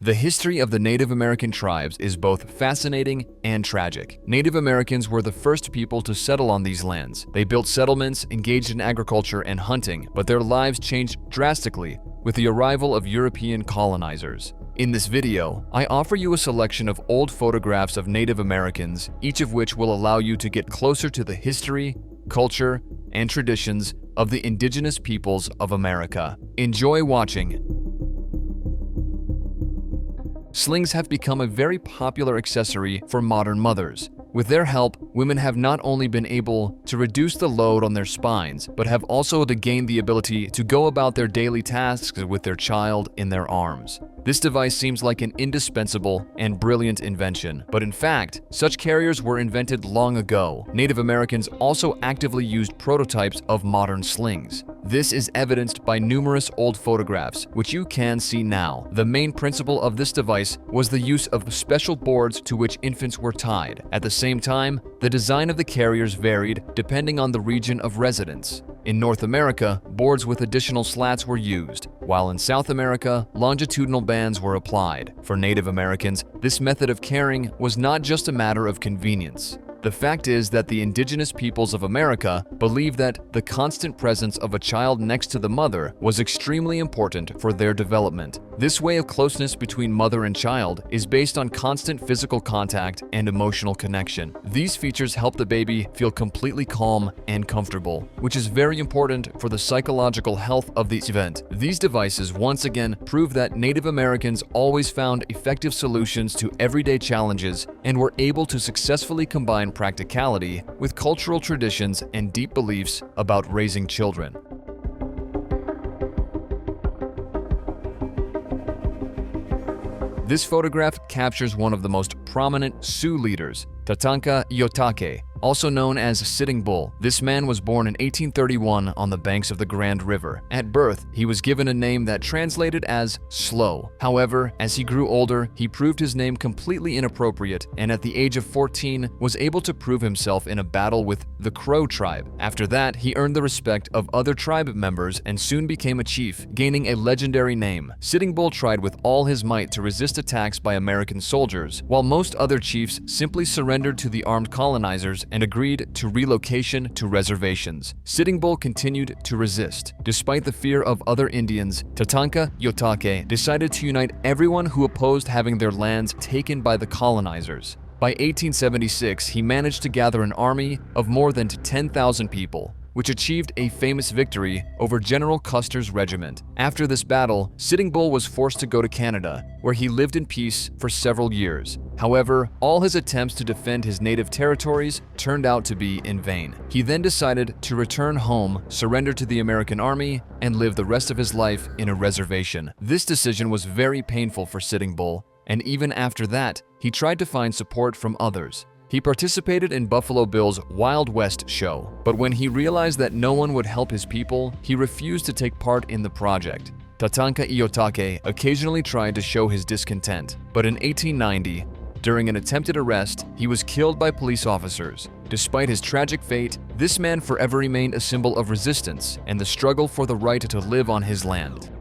The history of the Native American tribes is both fascinating and tragic. Native Americans were the first people to settle on these lands. They built settlements, engaged in agriculture and hunting, but their lives changed drastically with the arrival of European colonizers. In this video, I offer you a selection of old photographs of Native Americans, each of which will allow you to get closer to the history, culture, and traditions of the indigenous peoples of America. Enjoy watching. Slings have become a very popular accessory for modern mothers. With their help, women have not only been able to reduce the load on their spines, but have also gained the ability to go about their daily tasks with their child in their arms. This device seems like an indispensable and brilliant invention, but in fact, such carriers were invented long ago. Native Americans also actively used prototypes of modern slings. This is evidenced by numerous old photographs, which you can see now. The main principle of this device was the use of special boards to which infants were tied. At the same time, the design of the carriers varied depending on the region of residence. In North America, boards with additional slats were used, while in South America, longitudinal bands were applied. For Native Americans, this method of carrying was not just a matter of convenience. The fact is that the indigenous peoples of America believed that the constant presence of a child next to the mother was extremely important for their development. This way of closeness between mother and child is based on constant physical contact and emotional connection. These features help the baby feel completely calm and comfortable, which is very important for the psychological health of the event. These devices once again prove that Native Americans always found effective solutions to everyday challenges and were able to successfully combine practicality with cultural traditions and deep beliefs about raising children. This photograph captures one of the most prominent Sioux leaders, Tatanka Yotake, also known as Sitting Bull. This man was born in 1831 on the banks of the Grand River. At birth, he was given a name that translated as Slow. However, as he grew older, he proved his name completely inappropriate, and at the age of 14 was able to prove himself in a battle with the Crow tribe. After that, he earned the respect of other tribe members and soon became a chief, gaining a legendary name. Sitting Bull tried with all his might to resist attacks by American soldiers, while most other chiefs simply surrendered to the armed colonizers and agreed to relocation to reservations. Sitting Bull continued to resist. Despite the fear of other Indians, Tatanka Yotake decided to unite everyone who opposed having their lands taken by the colonizers. By 1876, he managed to gather an army of more than 10,000 people, which achieved a famous victory over General Custer's regiment. After this battle, Sitting Bull was forced to go to Canada, where he lived in peace for several years. However, all his attempts to defend his native territories turned out to be in vain. He then decided to return home, surrender to the American army, and live the rest of his life in a reservation. This decision was very painful for Sitting Bull, and even after that, he tried to find support from others. He participated in Buffalo Bill's Wild West show, but when he realized that no one would help his people, he refused to take part in the project. Tatanka Yotake occasionally tried to show his discontent, but in 1890, during an attempted arrest, he was killed by police officers. Despite his tragic fate, this man forever remained a symbol of resistance and the struggle for the right to live on his land.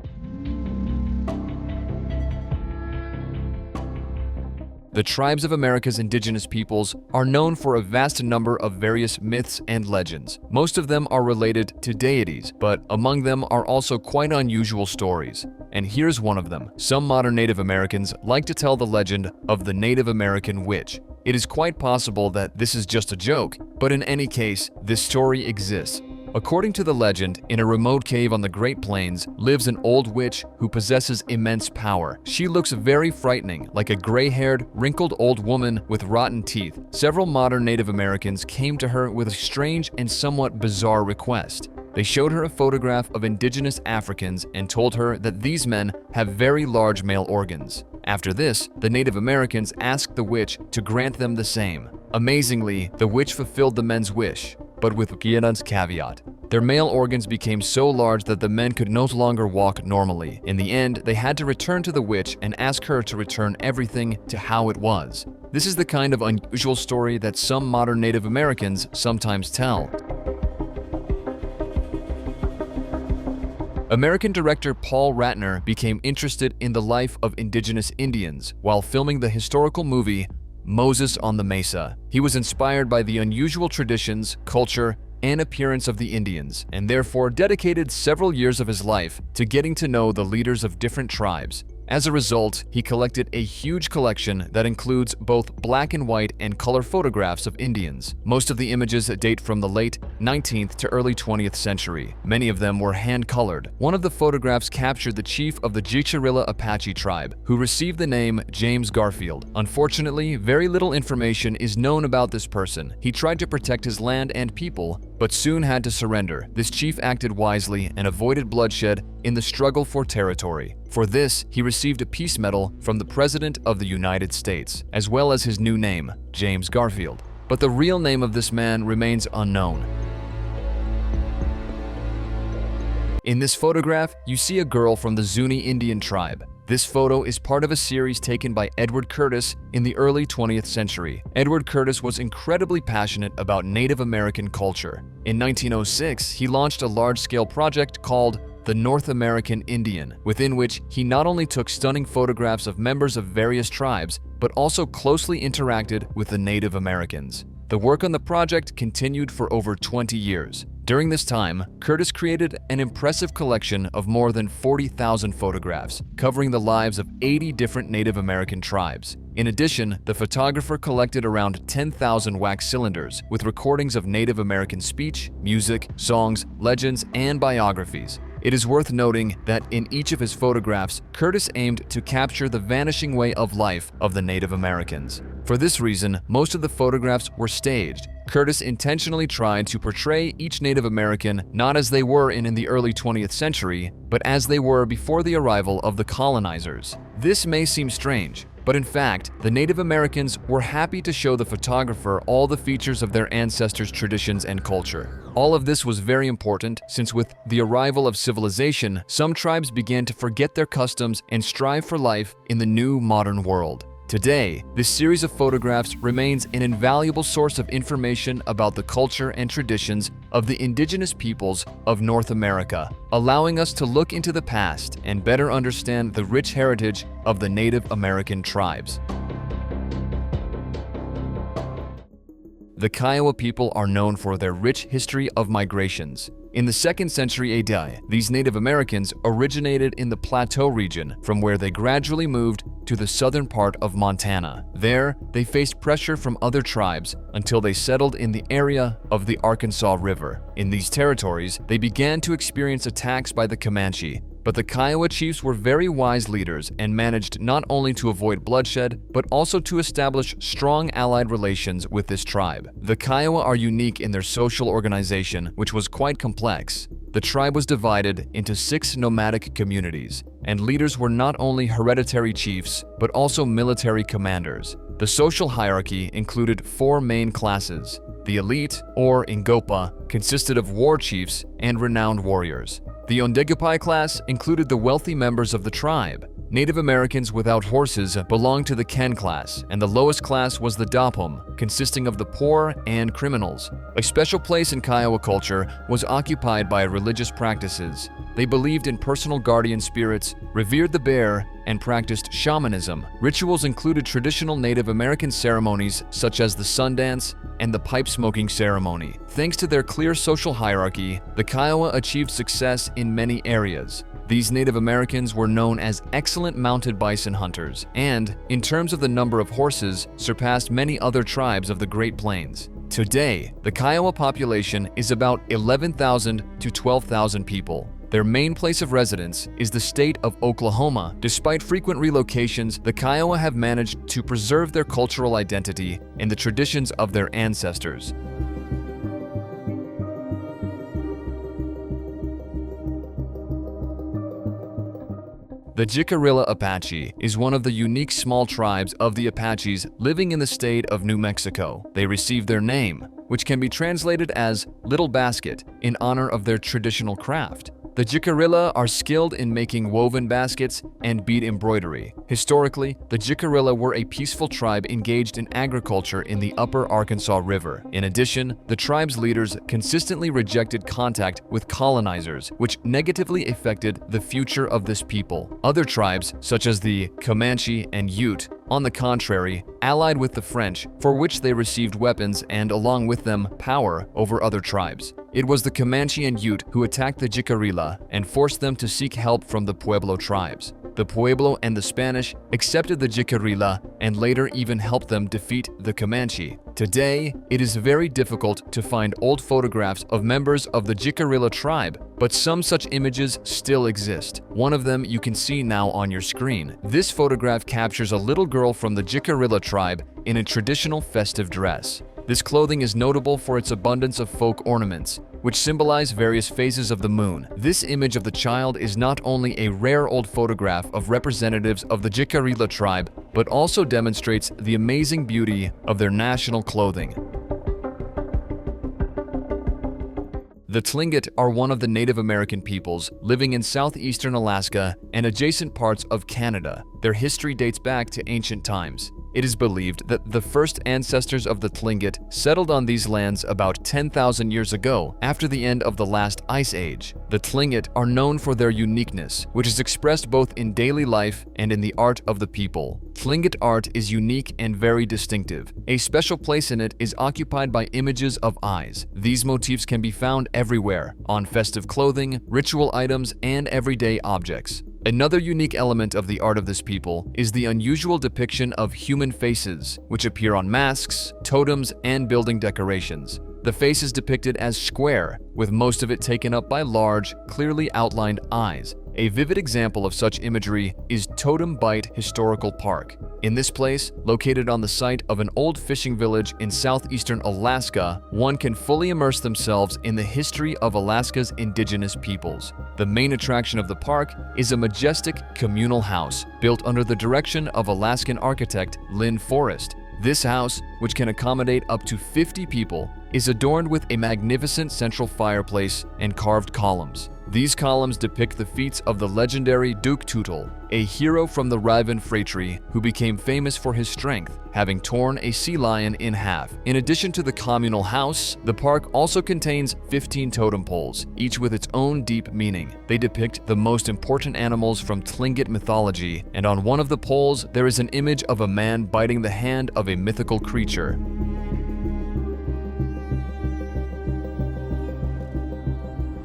The tribes of America's indigenous peoples are known for a vast number of various myths and legends. Most of them are related to deities, but among them are also quite unusual stories. And here's one of them. Some modern Native Americans like to tell the legend of the Native American witch. It is quite possible that this is just a joke, but in any case, this story exists. According to the legend, in a remote cave on the Great Plains lives an old witch who possesses immense power. She looks very frightening, like a gray-haired, wrinkled old woman with rotten teeth. Several modern Native Americans came to her with a strange and somewhat bizarre request. They showed her a photograph of indigenous Africans and told her that these men have very large male organs. After this, the Native Americans asked the witch to grant them the same. Amazingly, the witch fulfilled the men's wish, but with Guiana's caveat. Their male organs became so large that the men could no longer walk normally. In the end, they had to return to the witch and ask her to return everything to how it was. This is the kind of unusual story that some modern Native Americans sometimes tell. American director Paul Ratner became interested in the life of indigenous Indians while filming the historical movie Moses on the Mesa. He was inspired by the unusual traditions, culture, and appearance of the Indians, and therefore dedicated several years of his life to getting to know the leaders of different tribes. As a result, he collected a huge collection that includes both black and white and color photographs of Indians. Most of the images date from the late 19th to early 20th century. Many of them were hand-colored. One of the photographs captured the chief of the Jikorilla Apache tribe, who received the name James Garfield. Unfortunately, very little information is known about this person. He tried to protect his land and people, but soon had to surrender. This chief acted wisely and avoided bloodshed in the struggle for territory. For this, he received a peace medal from the President of the United States, as well as his new name, James Garfield. But the real name of this man remains unknown. In this photograph, you see a girl from the Zuni Indian tribe. This photo is part of a series taken by Edward Curtis in the early 20th century. Edward Curtis was incredibly passionate about Native American culture. In 1906, he launched a large-scale project called the North American Indian, within which he not only took stunning photographs of members of various tribes, but also closely interacted with the Native Americans. The work on the project continued for over 20 years. During this time, Curtis created an impressive collection of more than 40,000 photographs, covering the lives of 80 different Native American tribes. In addition, the photographer collected around 10,000 wax cylinders with recordings of Native American speech, music, songs, legends, and biographies. It is worth noting that in each of his photographs, Curtis aimed to capture the vanishing way of life of the Native Americans. For this reason, most of the photographs were staged. Curtis intentionally tried to portray each Native American not as they were in the early 20th century, but as they were before the arrival of the colonizers. This may seem strange, but in fact, the Native Americans were happy to show the photographer all the features of their ancestors' traditions and culture. All of this was very important since with the arrival of civilization, some tribes began to forget their customs and strive for life in the new modern world. Today, this series of photographs remains an invaluable source of information about the culture and traditions of the indigenous peoples of North America, allowing us to look into the past and better understand the rich heritage of the Native American tribes. The Kiowa people are known for their rich history of migrations. In the 2nd century AD, these Native Americans originated in the Plateau region, from where they gradually moved to the southern part of Montana. There, they faced pressure from other tribes until they settled in the area of the Arkansas River. In these territories, they began to experience attacks by the Comanche, but the Kiowa chiefs were very wise leaders and managed not only to avoid bloodshed, but also to establish strong allied relations with this tribe. The Kiowa are unique in their social organization, which was quite complex. The tribe was divided into 6 nomadic communities, and leaders were not only hereditary chiefs, but also military commanders. The social hierarchy included 4 main classes. The elite, or Ingopa, consisted of war chiefs and renowned warriors. The Ondegapai class included the wealthy members of the tribe. Native Americans without horses belonged to the Ken class, and the lowest class was the Dapum, consisting of the poor and criminals. A special place in Kiowa culture was occupied by religious practices. They believed in personal guardian spirits, revered the bear, and practiced shamanism. Rituals included traditional Native American ceremonies such as the sun dance and the pipe smoking ceremony. Thanks to their clear social hierarchy, the Kiowa achieved success in many areas. These Native Americans were known as excellent mounted bison hunters and, in terms of the number of horses, surpassed many other tribes of the Great Plains. Today, the Kiowa population is about 11,000 to 12,000 people. Their main place of residence is the state of Oklahoma. Despite frequent relocations, the Kiowa have managed to preserve their cultural identity and the traditions of their ancestors. The Jikorilla Apache is one of the unique small tribes of the Apaches living in the state of New Mexico. They received their name, which can be translated as Little Basket, in honor of their traditional craft. The Jikorilla are skilled in making woven baskets and bead embroidery. Historically, the Jikorilla were a peaceful tribe engaged in agriculture in the upper Arkansas River. In addition, the tribe's leaders consistently rejected contact with colonizers, which negatively affected the future of this people. Other tribes, such as the Comanche and Ute, on the contrary, allied with the French, for which they received weapons and, along with them, power over other tribes. It was the Comanche and Ute who attacked the Jikorilla and forced them to seek help from the Pueblo tribes. The Pueblo and the Spanish accepted the Jikorilla and later even helped them defeat the Comanche. Today, it is very difficult to find old photographs of members of the Jikorilla tribe, but some such images still exist. One of them you can see now on your screen. This photograph captures a little girl from the Jikorilla tribe in a traditional festive dress. This clothing is notable for its abundance of folk ornaments, which symbolize various phases of the moon. This image of the child is not only a rare old photograph of representatives of the Jikorilla tribe, but also demonstrates the amazing beauty of their national clothing. The Tlingit are one of the Native American peoples living in southeastern Alaska and adjacent parts of Canada. Their history dates back to ancient times. It is believed that the first ancestors of the Tlingit settled on these lands about 10,000 years ago, after the end of the last ice age. The Tlingit are known for their uniqueness, which is expressed both in daily life and in the art of the people. Tlingit art is unique and very distinctive. A special place in it is occupied by images of eyes. These motifs can be found everywhere, on festive clothing, ritual items, and everyday objects. Another unique element of the art of this people is the unusual depiction of human faces, which appear on masks, totems, and building decorations. The face is depicted as square, with most of it taken up by large, clearly outlined eyes. A vivid example of such imagery is Totem Bight Historical Park. In this place, located on the site of an old fishing village in southeastern Alaska, one can fully immerse themselves in the history of Alaska's indigenous peoples. The main attraction of the park is a majestic communal house built under the direction of Alaskan architect Lynn Forrest. This house, which can accommodate up to 50 people, is adorned with a magnificent central fireplace and carved columns. These columns depict the feats of the legendary Duke Tootle, a hero from the Riven Phratry who became famous for his strength, having torn a sea lion in half. In addition to the communal house, the park also contains 15 totem poles, each with its own deep meaning. They depict the most important animals from Tlingit mythology, and on one of the poles there is an image of a man biting the hand of a mythical creature.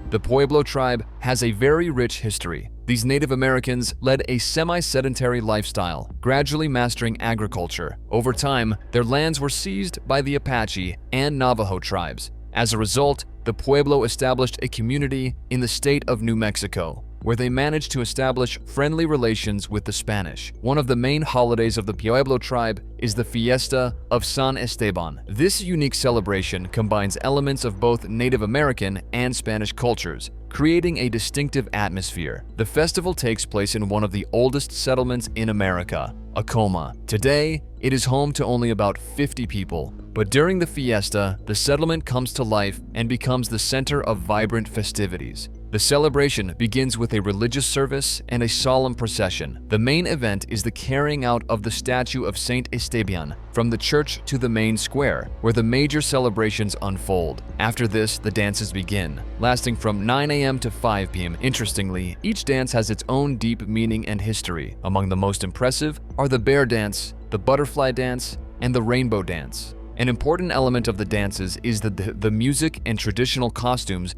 The Pueblo tribe has a very rich history. These Native Americans led a semi-sedentary lifestyle, gradually mastering agriculture. Over time, their lands were seized by the Apache and Navajo tribes. As a result, the Pueblo established a community in the state of New Mexico, where they managed to establish friendly relations with the Spanish. One of the main holidays of the Pueblo tribe is the Fiesta of San Esteban. This unique celebration combines elements of both Native American and Spanish cultures, creating a distinctive atmosphere. The festival takes place in one of the oldest settlements in America, Acoma. Today, it is home to only about 50 people, but during the fiesta, the settlement comes to life and becomes the center of vibrant festivities. The celebration begins with a religious service and a solemn procession. The main event is the carrying out of the statue of Saint Esteban from the church to the main square, where the major celebrations unfold. After this, the dances begin, lasting from 9 a.m. to 5 p.m. Interestingly, each dance has its own deep meaning and history. Among the most impressive are the bear dance, the butterfly dance, and the rainbow dance. An important element of the dances is the music and traditional costumes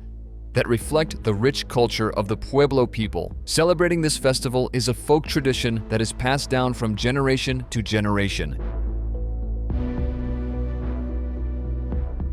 that reflect the rich culture of the Pueblo people. Celebrating this festival is a folk tradition that is passed down from generation to generation.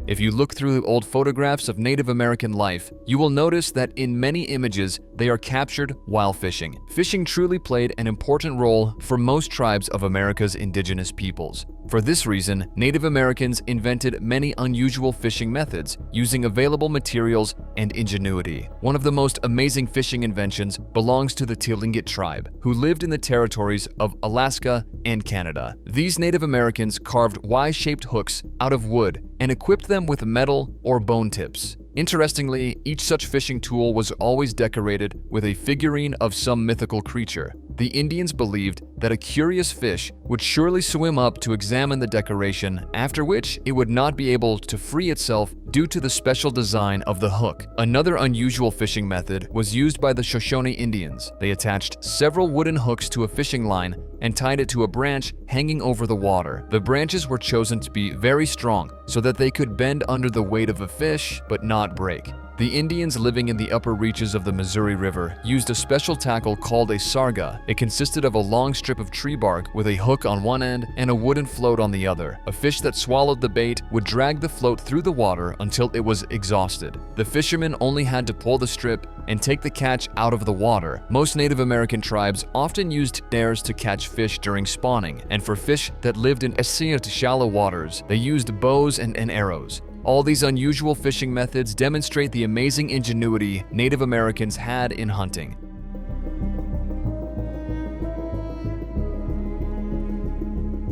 If you look through old photographs of Native American life, you will notice that in many images, they are captured while fishing. Fishing truly played an important role for most tribes of America's indigenous peoples. For this reason, Native Americans invented many unusual fishing methods using available materials and ingenuity. One of the most amazing fishing inventions belongs to the Tlingit tribe, who lived in the territories of Alaska and Canada. These Native Americans carved Y-shaped hooks out of wood and equipped them with metal or bone tips. Interestingly, each such fishing tool was always decorated with a figurine of some mythical creature. The Indians believed that a curious fish would surely swim up to examine the decoration, after which it would not be able to free itself due to the special design of the hook. Another unusual fishing method was used by the Shoshone Indians. They attached several wooden hooks to a fishing line and tied it to a branch hanging over the water. The branches were chosen to be very strong so that they could bend under the weight of a fish but not break. The Indians living in the upper reaches of the Missouri River used a special tackle called a sarga. It consisted of a long strip of tree bark with a hook on one end and a wooden float on the other. A fish that swallowed the bait would drag the float through the water until it was exhausted. The fishermen only had to pull the strip and take the catch out of the water. Most Native American tribes often used snares to catch fish during spawning, and for fish that lived in shallow waters, they used bows and arrows. All these unusual fishing methods demonstrate the amazing ingenuity Native Americans had in hunting.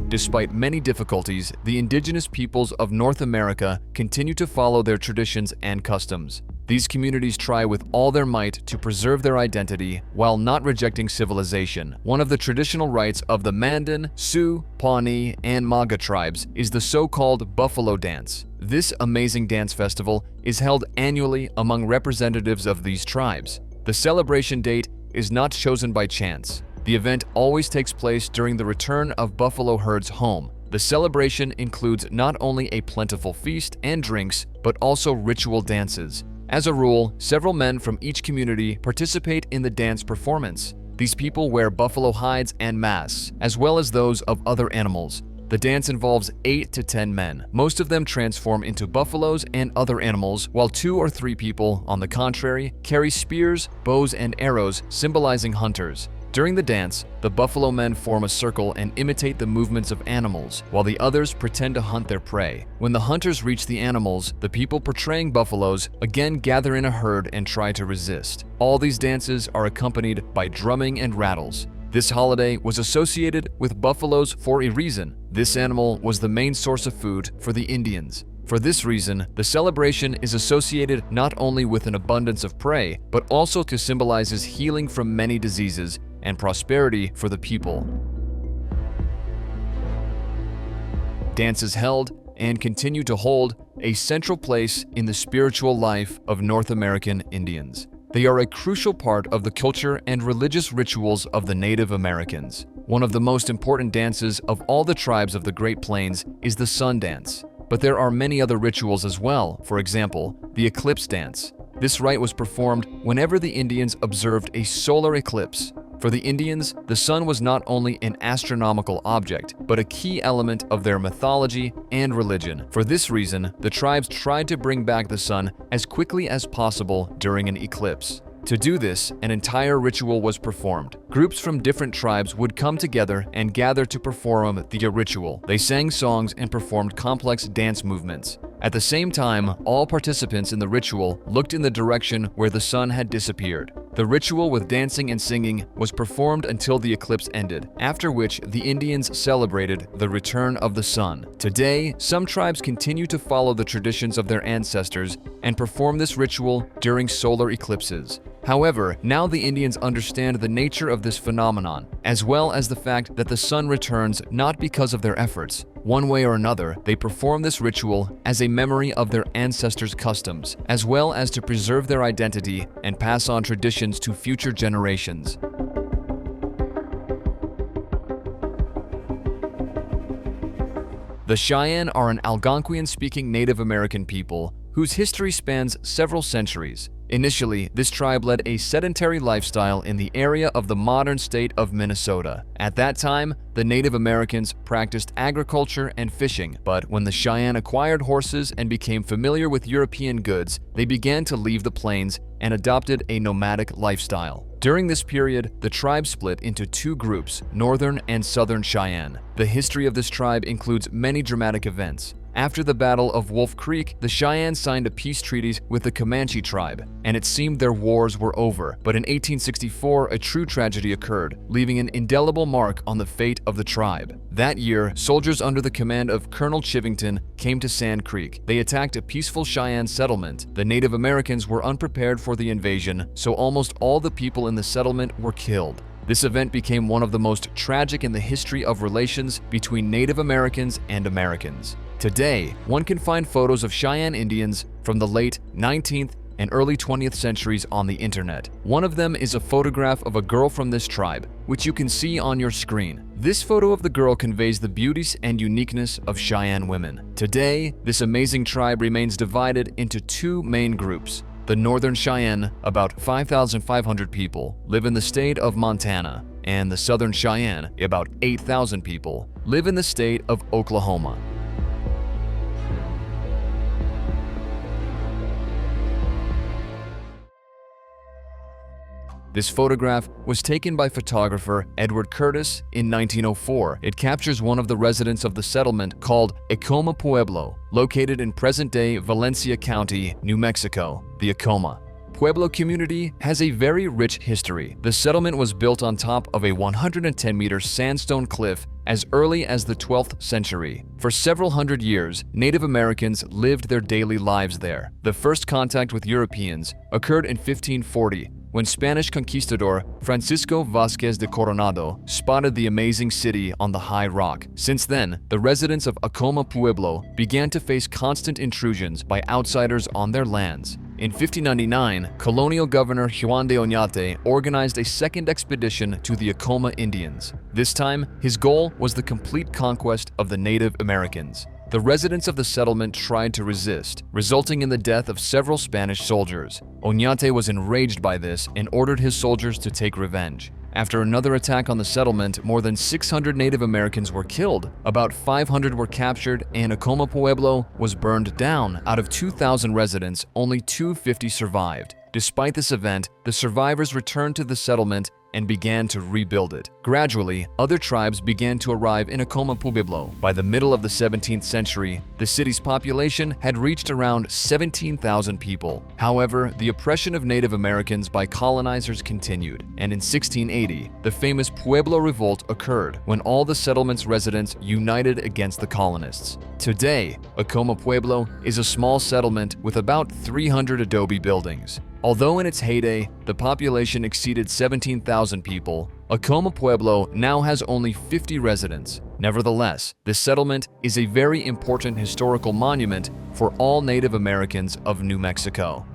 Despite many difficulties, the indigenous peoples of North America continue to follow their traditions and customs. These communities try with all their might to preserve their identity while not rejecting civilization. One of the traditional rites of the Mandan, Sioux, Pawnee, and Maga tribes is the so-called Buffalo Dance. This amazing dance festival is held annually among representatives of these tribes. The celebration date is not chosen by chance. The event always takes place during the return of buffalo herds home. The celebration includes not only a plentiful feast and drinks, but also ritual dances. As a rule, several men from each community participate in the dance performance. These people wear buffalo hides and masks, as well as those of other animals. The dance involves 8 to 10 men. Most of them transform into buffaloes and other animals, while 2 or 3 people, on the contrary, carry spears, bows, and arrows, symbolizing hunters. During the dance, the buffalo men form a circle and imitate the movements of animals, while the others pretend to hunt their prey. When the hunters reach the animals, the people portraying buffaloes again gather in a herd and try to resist. All these dances are accompanied by drumming and rattles. This holiday was associated with buffaloes for a reason. This animal was the main source of food for the Indians. For this reason, the celebration is associated not only with an abundance of prey, but also to symbolizes healing from many diseases and prosperity for the people. Dances held and continue to hold a central place in the spiritual life of North American Indians. They are a crucial part of the culture and religious rituals of the Native Americans. One of the most important dances of all the tribes of the Great Plains is the sun dance. But there are many other rituals as well, for example, the eclipse dance. This rite was performed whenever the Indians observed a solar eclipse. For the Indians, the sun was not only an astronomical object, but a key element of their mythology and religion. For this reason, the tribes tried to bring back the sun as quickly as possible during an eclipse. To do this, an entire ritual was performed. Groups from different tribes would come together and gather to perform the ritual. They sang songs and performed complex dance movements. At the same time, all participants in the ritual looked in the direction where the sun had disappeared. The ritual with dancing and singing was performed until the eclipse ended, after which the Indians celebrated the return of the sun. Today, some tribes continue to follow the traditions of their ancestors and perform this ritual during solar eclipses. However, now the Indians understand the nature of this phenomenon, as well as the fact that the sun returns not because of their efforts. One way or another, they perform this ritual as a memory of their ancestors' customs, as well as to preserve their identity and pass on traditions to future generations. The Cheyenne are an Algonquian-speaking Native American people whose history spans several centuries. Initially, this tribe led a sedentary lifestyle in the area of the modern state of Minnesota. At that time, the Native Americans practiced agriculture and fishing, but when the Cheyenne acquired horses and became familiar with European goods, they began to leave the plains and adopted a nomadic lifestyle. During this period, the tribe split into 2 groups, Northern and Southern Cheyenne. The history of this tribe includes many dramatic events. After the Battle of Wolf Creek, the Cheyenne signed a peace treaty with the Comanche tribe, and it seemed their wars were over. But in 1864, a true tragedy occurred, leaving an indelible mark on the fate of the tribe. That year, soldiers under the command of Colonel Chivington came to Sand Creek. They attacked a peaceful Cheyenne settlement. The Native Americans were unprepared for the invasion, so almost all the people in the settlement were killed. This event became one of the most tragic in the history of relations between Native Americans and Americans. Today, one can find photos of Cheyenne Indians from the late 19th and early 20th centuries on the internet. One of them is a photograph of a girl from this tribe, which you can see on your screen. This photo of the girl conveys the beauties and uniqueness of Cheyenne women. Today, this amazing tribe remains divided into two main groups. The Northern Cheyenne, about 5,500 people, live in the state of Montana, and the Southern Cheyenne, about 8,000 people, live in the state of Oklahoma. This photograph was taken by photographer Edward Curtis in 1904. It captures one of the residents of the settlement called Acoma Pueblo, located in present-day Valencia County, New Mexico, the Acoma Pueblo community has a very rich history. The settlement was built on top of a 110-meter sandstone cliff as early as the 12th century. For several hundred years, Native Americans lived their daily lives there. The first contact with Europeans occurred in 1540, when Spanish conquistador Francisco Vázquez de Coronado spotted the amazing city on the high rock. Since then, the residents of Acoma Pueblo began to face constant intrusions by outsiders on their lands. In 1599, colonial governor Juan de Oñate organized a second expedition to the Acoma Indians. This time, his goal was the complete conquest of the Native Americans. The residents of the settlement tried to resist, resulting in the death of several Spanish soldiers. Oñate was enraged by this and ordered his soldiers to take revenge. After another attack on the settlement, more than 600 Native Americans were killed, about 500 were captured, and Acoma Pueblo was burned down. Out of 2,000 residents, only 250 survived. Despite this event, the survivors returned to the settlement and began to rebuild it. Gradually, other tribes began to arrive in Acoma Pueblo. By the middle of the 17th century, the city's population had reached around 17,000 people. However, the oppression of Native Americans by colonizers continued, and in 1680, the famous Pueblo Revolt occurred when all the settlement's residents united against the colonists. Today, Acoma Pueblo is a small settlement with about 300 adobe buildings. Although in its heyday, the population exceeded 17,000 people, Acoma Pueblo now has only 50 residents. Nevertheless, this settlement is a very important historical monument for all Native Americans of New Mexico.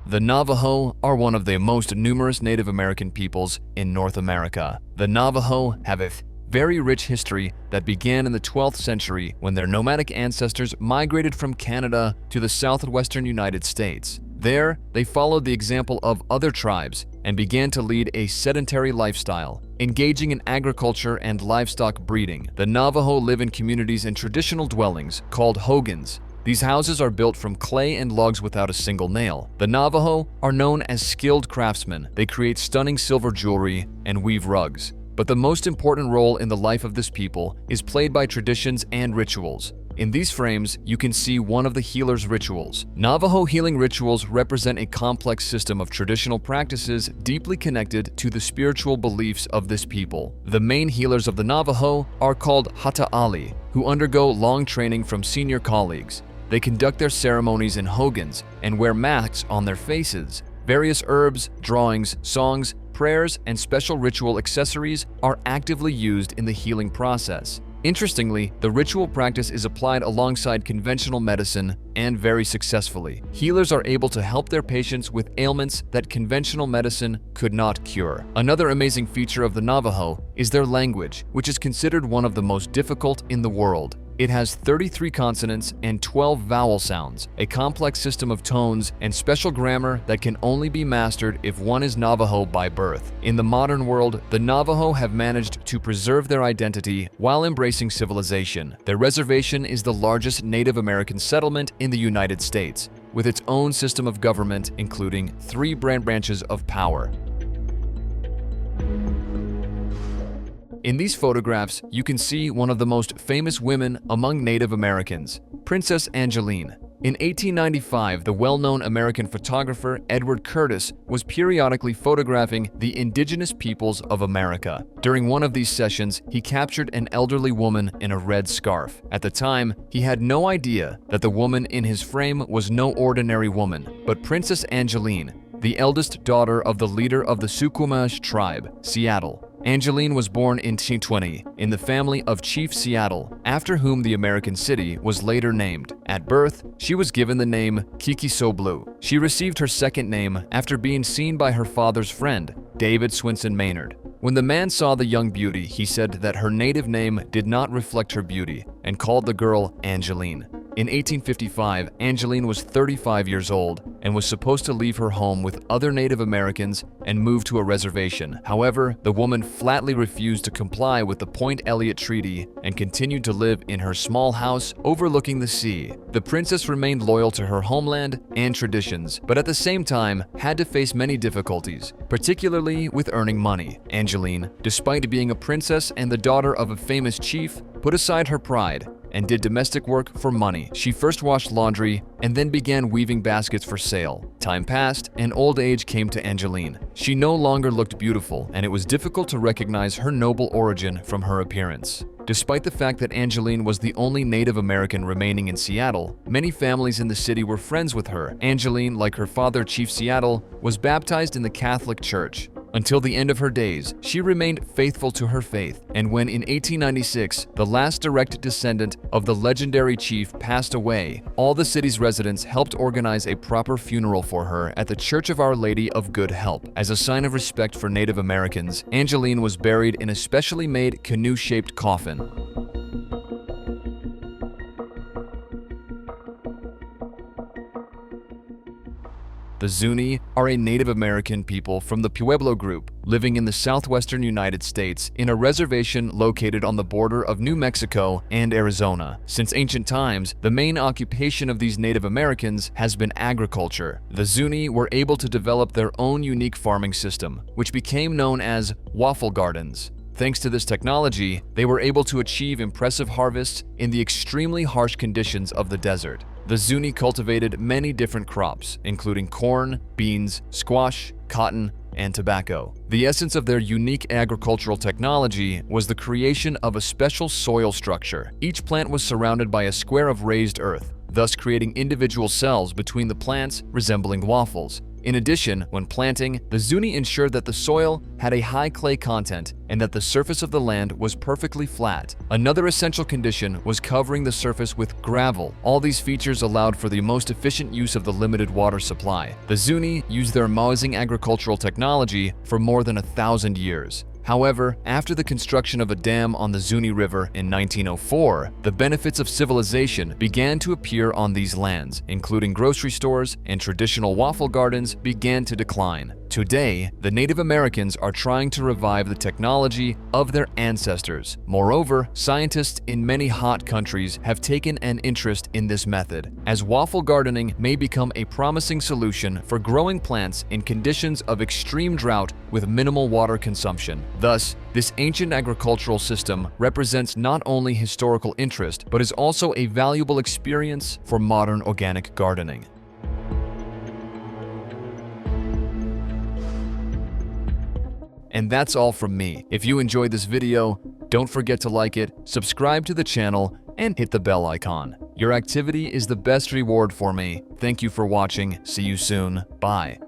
The Navajo are one of the most numerous Native American peoples in North America. The Navajo have a very rich history that began in the 12th century when their nomadic ancestors migrated from Canada to the southwestern United States. There, they followed the example of other tribes and began to lead a sedentary lifestyle, engaging in agriculture and livestock breeding. The Navajo live in communities in traditional dwellings called hogans. These houses are built from clay and logs without a single nail. The Navajo are known as skilled craftsmen. They create stunning silver jewelry and weave rugs. But the most important role in the life of this people is played by traditions and rituals. In these frames, you can see one of the healers' rituals. Navajo healing rituals represent a complex system of traditional practices deeply connected to the spiritual beliefs of this people. The main healers of the Navajo are called Hata'ali, who undergo long training from senior colleagues. They conduct their ceremonies in hogans and wear masks on their faces. Various herbs, drawings, songs, prayers, and special ritual accessories are actively used in the healing process. Interestingly, the ritual practice is applied alongside conventional medicine and very successfully. Healers are able to help their patients with ailments that conventional medicine could not cure. Another amazing feature of the Navajo is their language, which is considered one of the most difficult in the world. It has 33 consonants and 12 vowel sounds, a complex system of tones, and special grammar that can only be mastered if one is Navajo by birth. In the modern world, the Navajo have managed to preserve their identity while embracing civilization. Their reservation is the largest Native American settlement in the United States. with its own system of government, including 3 branches of power. In these photographs, you can see one of the most famous women among Native Americans, Princess Angeline. In 1895, the well-known American photographer Edward Curtis was periodically photographing the indigenous peoples of America. During one of these sessions, he captured an elderly woman in a red scarf. At the time, he had no idea that the woman in his frame was no ordinary woman, but Princess Angeline, the eldest daughter of the leader of the Suquamish tribe, Seattle. Angeline was born in 1920 in the family of Chief Seattle, after whom the American city was later named. At birth, she was given the name Kikisoblu. She received her second name after being seen by her father's friend, David Swinson Maynard. When the man saw the young beauty, he said that her native name did not reflect her beauty and called the girl Angeline. In 1855, Angeline was 35 years old and was supposed to leave her home with other Native Americans and move to a reservation. However, the woman flatly refused to comply with the Point Elliott Treaty and continued to live in her small house overlooking the sea. The princess remained loyal to her homeland and traditions, but at the same time had to face many difficulties, particularly with earning money. Angeline, despite being a princess and the daughter of a famous chief, put aside her pride and did domestic work for money. She first washed laundry and then began weaving baskets for sale. Time passed and old age came to Angeline. She no longer looked beautiful, and it was difficult to recognize her noble origin from her appearance. Despite the fact that Angeline was the only Native American remaining in Seattle, many families in the city were friends with her. Angeline, like her father Chief Seattle, was baptized in the Catholic Church. Until the end of her days, she remained faithful to her faith, and when in 1896, the last direct descendant of the legendary chief passed away, all the city's residents helped organize a proper funeral for her at the Church of Our Lady of Good Help. As a sign of respect for Native Americans, Angeline was buried in a specially made canoe-shaped coffin. The Zuni are a Native American people from the Pueblo group, living in the southwestern United States in a reservation located on the border of New Mexico and Arizona. Since ancient times, the main occupation of these Native Americans has been agriculture. The Zuni were able to develop their own unique farming system, which became known as waffle gardens. Thanks to this technology, they were able to achieve impressive harvests in the extremely harsh conditions of the desert. The Zuni cultivated many different crops, including corn, beans, squash, cotton, and tobacco. The essence of their unique agricultural technology was the creation of a special soil structure. Each plant was surrounded by a square of raised earth, thus creating individual cells between the plants resembling waffles. In addition, when planting, the Zuni ensured that the soil had a high clay content and that the surface of the land was perfectly flat. Another essential condition was covering the surface with gravel. All these features allowed for the most efficient use of the limited water supply. The Zuni used their amazing agricultural technology for more than 1,000 years. However, after the construction of a dam on the Zuni River in 1904, the benefits of civilization began to appear on these lands, including grocery stores and traditional waffle gardens began to decline. Today, the Native Americans are trying to revive the technology of their ancestors. Moreover, scientists in many hot countries have taken an interest in this method, as waffle gardening may become a promising solution for growing plants in conditions of extreme drought with minimal water consumption. Thus, this ancient agricultural system represents not only historical interest, but is also a valuable experience for modern organic gardening. And that's all from me. If you enjoyed this video, don't forget to like it, subscribe to the channel, and hit the bell icon. Your activity is the best reward for me. Thank you for watching. See you soon. Bye.